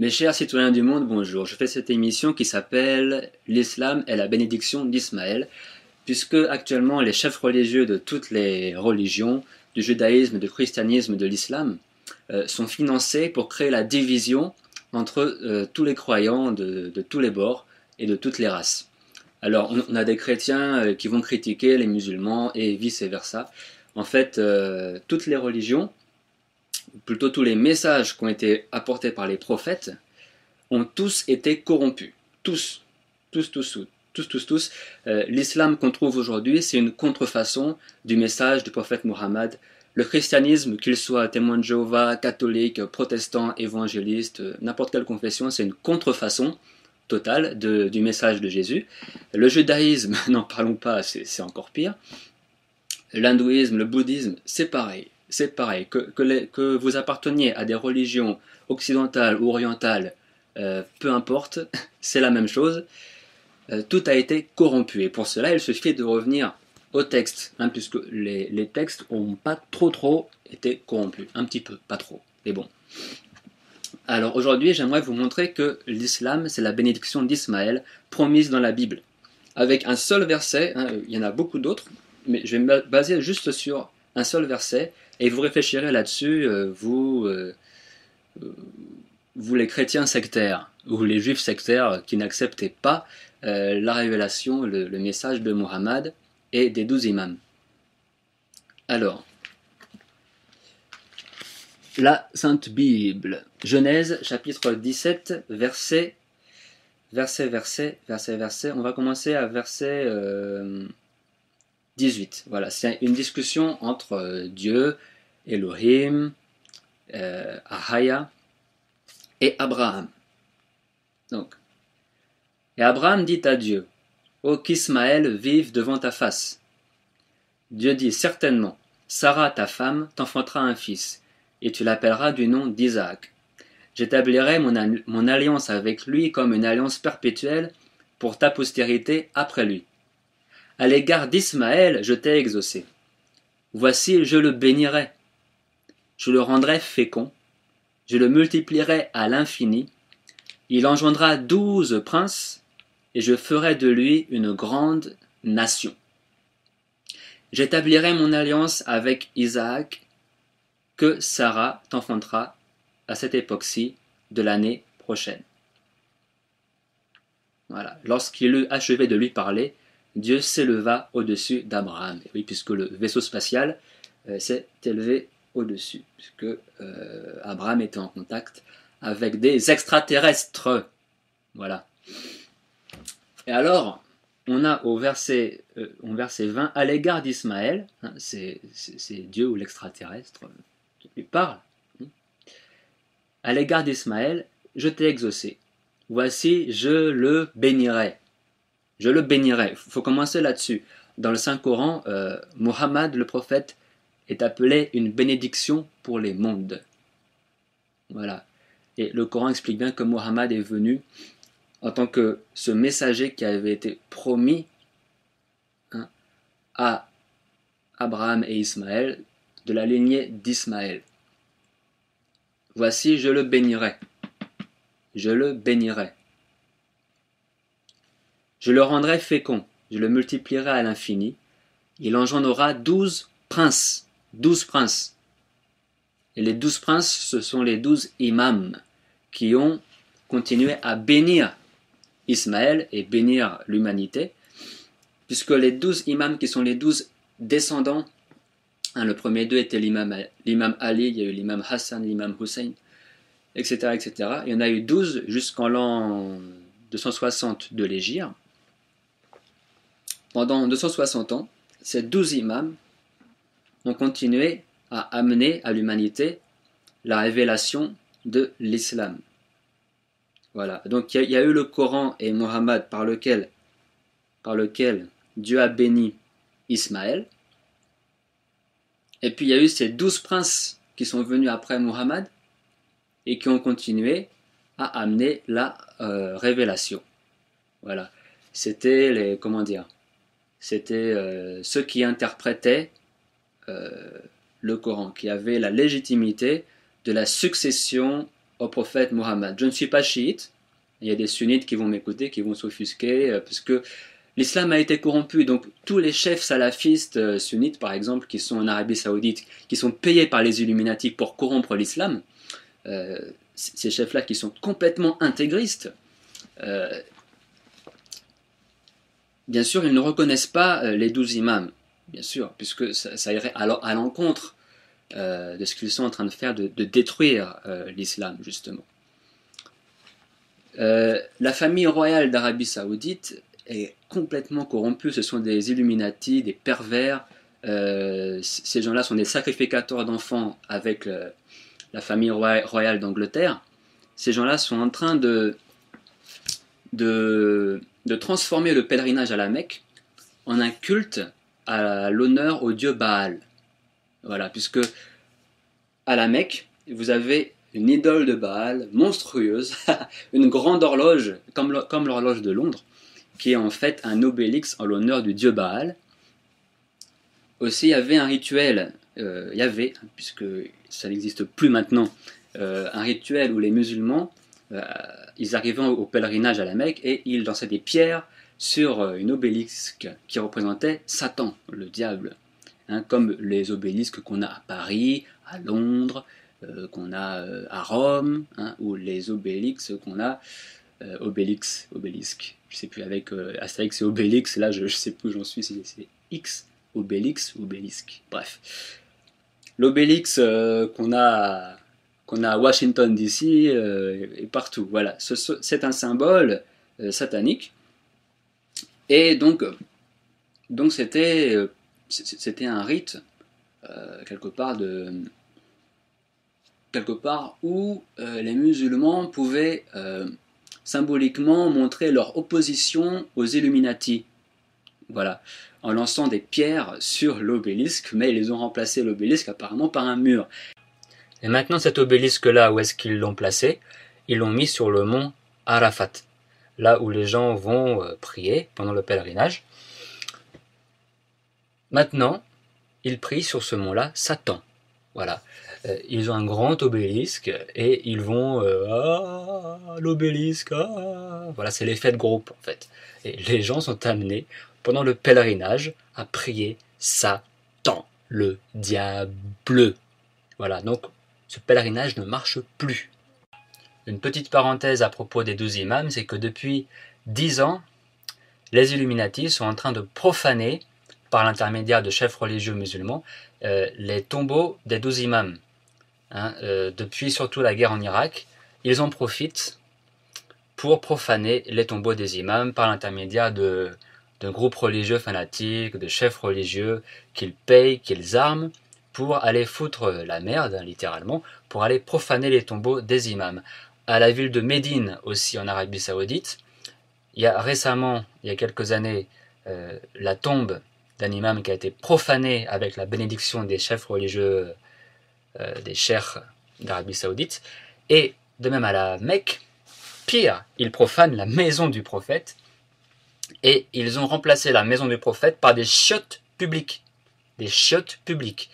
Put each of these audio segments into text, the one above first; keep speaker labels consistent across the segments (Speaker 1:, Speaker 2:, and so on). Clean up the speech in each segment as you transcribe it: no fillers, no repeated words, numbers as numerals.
Speaker 1: Mes chers citoyens du monde, bonjour. Je fais cette émission qui s'appelle L'Islam et la bénédiction d'Ismaël, puisque actuellement les chefs religieux de toutes les religions, du judaïsme, du christianisme, de l'islam, sont financés pour créer la division entre tous les croyants de tous les bords et de toutes les races. Alors, on a des chrétiens qui vont critiquer les musulmans et vice-versa. En fait, toutes les religions, plutôt tous les messages qui ont été apportés par les prophètes, ont tous été corrompus. Tous. Tous, tous, tous, tous, tous. L'islam qu'on trouve aujourd'hui, c'est une contrefaçon du message du prophète Mohammed. Le christianisme, qu'il soit témoin de Jéhovah, catholique, protestant, évangéliste, n'importe quelle confession, c'est une contrefaçon totale du message de Jésus. Le judaïsme, n'en parlons pas, c'est encore pire. L'hindouisme, le bouddhisme, c'est pareil. C'est pareil. Que vous apparteniez à des religions occidentales ou orientales, peu importe, c'est la même chose. Tout a été corrompu. Et pour cela, il suffit de revenir au texte, hein, puisque les textes n'ont pas trop été corrompus. Un petit peu, pas trop. Mais bon. Alors aujourd'hui, j'aimerais vous montrer que l'islam, c'est la bénédiction d'Ismaël promise dans la Bible. Avec un seul verset, hein, il y en a beaucoup d'autres, mais je vais me baser juste sur un seul verset, et vous réfléchirez là-dessus, vous les chrétiens sectaires, ou les juifs sectaires qui n'acceptaient pas la révélation, le message de Muhammad et des 12 imams. Alors, la Sainte Bible, Genèse chapitre 17, verset, on va commencer à verset 18. Voilà, c'est une discussion entre Dieu, Elohim, Ahaya et Abraham. Donc, et Abraham dit à Dieu, ô qu'Ismaël vive devant ta face. Dieu dit, certainement, Sarah, ta femme, t'enfantera un fils, et tu l'appelleras du nom d'Isaac. J'établirai mon alliance avec lui comme une alliance perpétuelle pour ta postérité après lui. À l'égard d'Ismaël, je t'ai exaucé. Voici, je le bénirai. Je le rendrai fécond. Je le multiplierai à l'infini. Il engendra 12 princes, et je ferai de lui une grande nation. J'établirai mon alliance avec Isaac, que Sarah t'enfantera à cette époque-ci de l'année prochaine. Voilà. Lorsqu'il eut achevé de lui parler, Dieu s'éleva au-dessus d'Abraham. Oui, puisque le vaisseau spatial s'est élevé au-dessus, puisque Abraham était en contact avec des extraterrestres. Voilà. Et alors, on a au verset 20, à l'égard d'Ismaël, hein, c'est Dieu ou l'extraterrestre qui lui parle. À l'égard d'Ismaël, je t'ai exaucé. Voici, je le bénirai. Je le bénirai. Il faut commencer là-dessus. Dans le Saint-Coran, Mohammed, le prophète, est appelé une bénédiction pour les mondes. Voilà. Et le Coran explique bien que Mohammed est venu en tant que ce messager qui avait été promis, hein, à Abraham et Ismaël, de la lignée d'Ismaël. Voici, je le bénirai. Je le bénirai. Je le rendrai fécond, je le multiplierai à l'infini. Il engendrera 12 princes. 12 princes. Et les 12 princes, ce sont les 12 imams qui ont continué à bénir Ismaël et bénir l'humanité, puisque les 12 imams qui sont les 12 descendants, hein, le premier d'eux était l'imam Ali, il y a eu l'imam Hassan, l'imam Hussein, etc., etc. Il y en a eu 12 jusqu'en l'an 260 de l'Hégire. Pendant 260 ans, ces 12 imams ont continué à amener à l'humanité la révélation de l'islam. Voilà. Donc il y a eu le Coran et Mohammed par lequel Dieu a béni Ismaël. Et puis il y a eu ces 12 princes qui sont venus après Mohammed et qui ont continué à amener la révélation. Voilà. C'était ceux qui interprétaient le Coran, qui avaient la légitimité de la succession au prophète Mohammed. Je ne suis pas chiite, il y a des sunnites qui vont m'écouter, qui vont s'offusquer, parce que l'islam a été corrompu, donc tous les chefs salafistes sunnites, par exemple, qui sont en Arabie Saoudite, qui sont payés par les Illuminati pour corrompre l'islam, ces chefs-là qui sont complètement intégristes, bien sûr, ils ne reconnaissent pas les 12 imams, bien sûr, puisque ça irait à l'encontre de ce qu'ils sont en train de faire, de détruire l'islam, justement. La famille royale d'Arabie Saoudite est complètement corrompue, ce sont des Illuminati, des pervers, ces gens-là sont des sacrificateurs d'enfants avec la famille royale d'Angleterre. Ces gens-là sont en train de transformer le pèlerinage à la Mecque en un culte à l'honneur au dieu Baal. Voilà, puisque à la Mecque, vous avez une idole de Baal monstrueuse, une grande horloge, comme l'horloge de Londres, qui est en fait un obélix en l'honneur du dieu Baal. Aussi, il y avait un rituel, puisque ça n'existe plus maintenant, un rituel où les musulmans, ils arrivaient au pèlerinage à la Mecque et ils lançaient des pierres sur une obélisque qui représentait Satan, le diable. Comme les obélisques qu'on a à Paris, à Londres, qu'on a à Rome, ou les obélisques qu'on a, obélisque, je sais plus, avec Astérix et Obélix, là je sais plus où j'en suis, c'est X, Obélix, obélisque, bref. L'obélix qu'on a à Washington DC et partout, voilà, c'est un symbole satanique, et donc c'était un rite quelque part où les musulmans pouvaient symboliquement montrer leur opposition aux Illuminati. Voilà, en lançant des pierres sur l'obélisque, mais ils ont remplacé l'obélisque apparemment par un mur. Et maintenant cet obélisque-là, où est-ce qu'ils l'ont placé? Ils l'ont mis sur le mont Arafat, là où les gens vont prier pendant le pèlerinage. Maintenant, ils prient sur ce mont-là Satan. Voilà. Ils ont un grand obélisque et ils vont l'obélisque, voilà, c'est l'effet de groupe en fait. Et les gens sont amenés pendant le pèlerinage à prier Satan, le diable. Voilà, donc ce pèlerinage ne marche plus. Une petite parenthèse à propos des 12 imams, c'est que depuis 10 ans, les Illuminati sont en train de profaner, par l'intermédiaire de chefs religieux musulmans, les tombeaux des 12 imams. Depuis surtout la guerre en Irak, ils en profitent pour profaner les tombeaux des imams par l'intermédiaire de groupes religieux fanatiques, de chefs religieux qu'ils payent, qu'ils arment pour aller foutre la merde, littéralement, pour aller profaner les tombeaux des imams. À la ville de Médine, aussi en Arabie Saoudite, il y a quelques années, la tombe d'un imam qui a été profané avec la bénédiction des chefs religieux, des cheikhs d'Arabie Saoudite, et de même à la Mecque, pire, ils profanent la maison du prophète, et ils ont remplacé la maison du prophète par des chiottes publiques. Des chiottes publiques.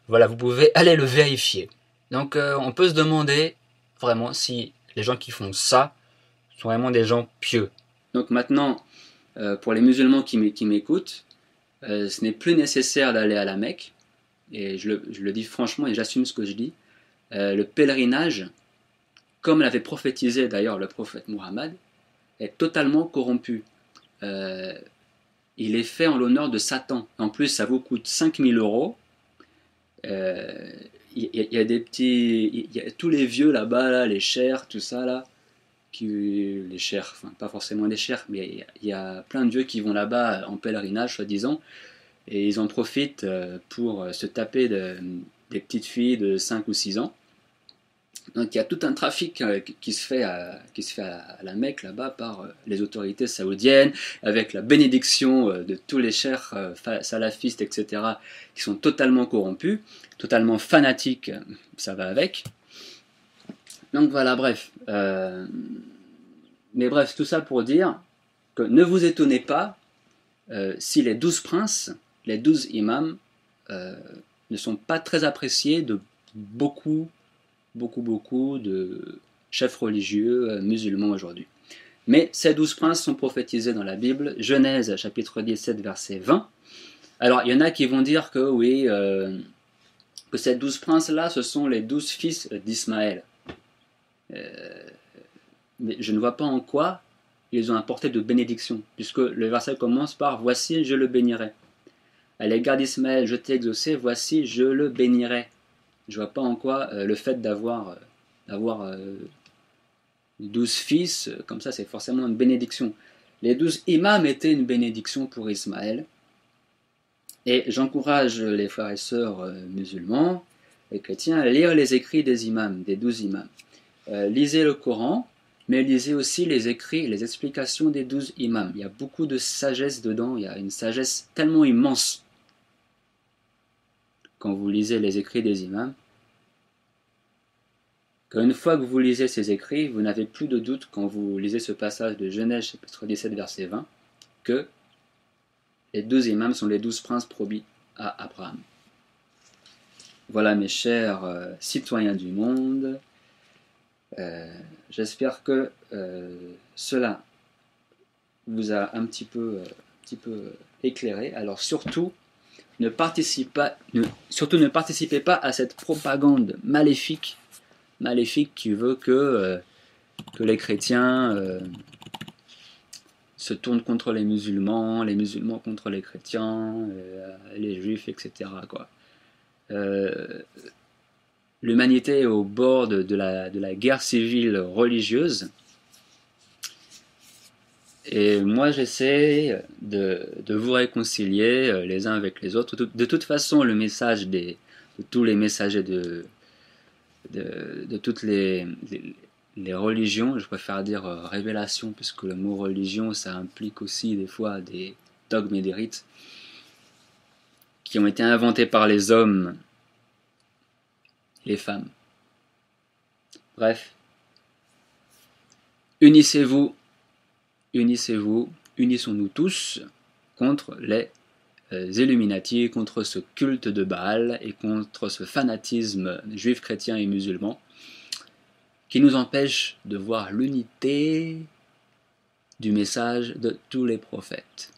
Speaker 1: Voilà, vous pouvez aller le vérifier. Donc on peut se demander vraiment si les gens qui font ça sont vraiment des gens pieux. Donc maintenant, pour les musulmans qui m'écoutent, ce n'est plus nécessaire d'aller à la Mecque, et je le dis franchement et j'assume ce que je dis. Le pèlerinage, comme l'avait prophétisé d'ailleurs le prophète Mohammed, est totalement corrompu. Il est fait en l'honneur de Satan. En plus, ça vous coûte 5000 €. Il y a des petits... Il y a tous les vieux là-bas, là, les chers, tout ça, là, les chers, enfin pas forcément des chers, mais il y a plein de vieux qui vont là-bas en pèlerinage, soi-disant, et ils en profitent pour se taper des petites filles de 5 ou 6 ans. Donc il y a tout un trafic qui se fait à la Mecque là-bas par les autorités saoudiennes, avec la bénédiction de tous les cheikhs salafistes, etc., qui sont totalement corrompus, totalement fanatiques, ça va avec. Donc voilà, bref. Mais bref, tout ça pour dire que ne vous étonnez pas si les 12 princes, les 12 imams, ne sont pas très appréciés de beaucoup de chefs religieux musulmans aujourd'hui. Mais ces 12 princes sont prophétisés dans la Bible, Genèse chapitre 17 verset 20. Alors il y en a qui vont dire que oui, que ces 12 princes-là, ce sont les 12 fils d'Ismaël. Mais je ne vois pas en quoi ils ont apporté de bénédiction, puisque le verset commence par « Voici, je le bénirai ». À l'égard d'Ismaël, je t'ai exaucé, voici, je le bénirai. Je ne vois pas en quoi le fait d'avoir 12 fils, comme ça, c'est forcément une bénédiction. Les 12 imams étaient une bénédiction pour Ismaël. Et j'encourage les frères et sœurs musulmans, les chrétiens, à lire les écrits des imams, des 12 imams. Lisez le Coran, mais lisez aussi les écrits, les explications des 12 imams. Il y a beaucoup de sagesse dedans, il y a une sagesse tellement immense quand vous lisez les écrits des imams, qu'une fois que vous lisez ces écrits, vous n'avez plus de doute quand vous lisez ce passage de Genèse chapitre 17 verset 20, que les 12 imams sont les 12 princes promis à Abraham. Voilà mes chers citoyens du monde, j'espère que cela vous a un petit peu éclairé. Alors surtout, ne participez pas à cette propagande maléfique qui veut que les chrétiens se tournent contre les musulmans contre les chrétiens, les juifs, etc. L'humanité est au bord de la guerre civile religieuse. Et moi, j'essaie de vous réconcilier les uns avec les autres. De toute façon, le message de tous les messagers de toutes les religions, je préfère dire révélation, puisque le mot religion, ça implique aussi des fois des dogmes et des rites qui ont été inventés par les hommes, les femmes. Bref, unissez-vous, unissons-nous tous contre les Illuminati, contre ce culte de Baal et contre ce fanatisme juif, chrétien et musulman qui nous empêche de voir l'unité du message de tous les prophètes.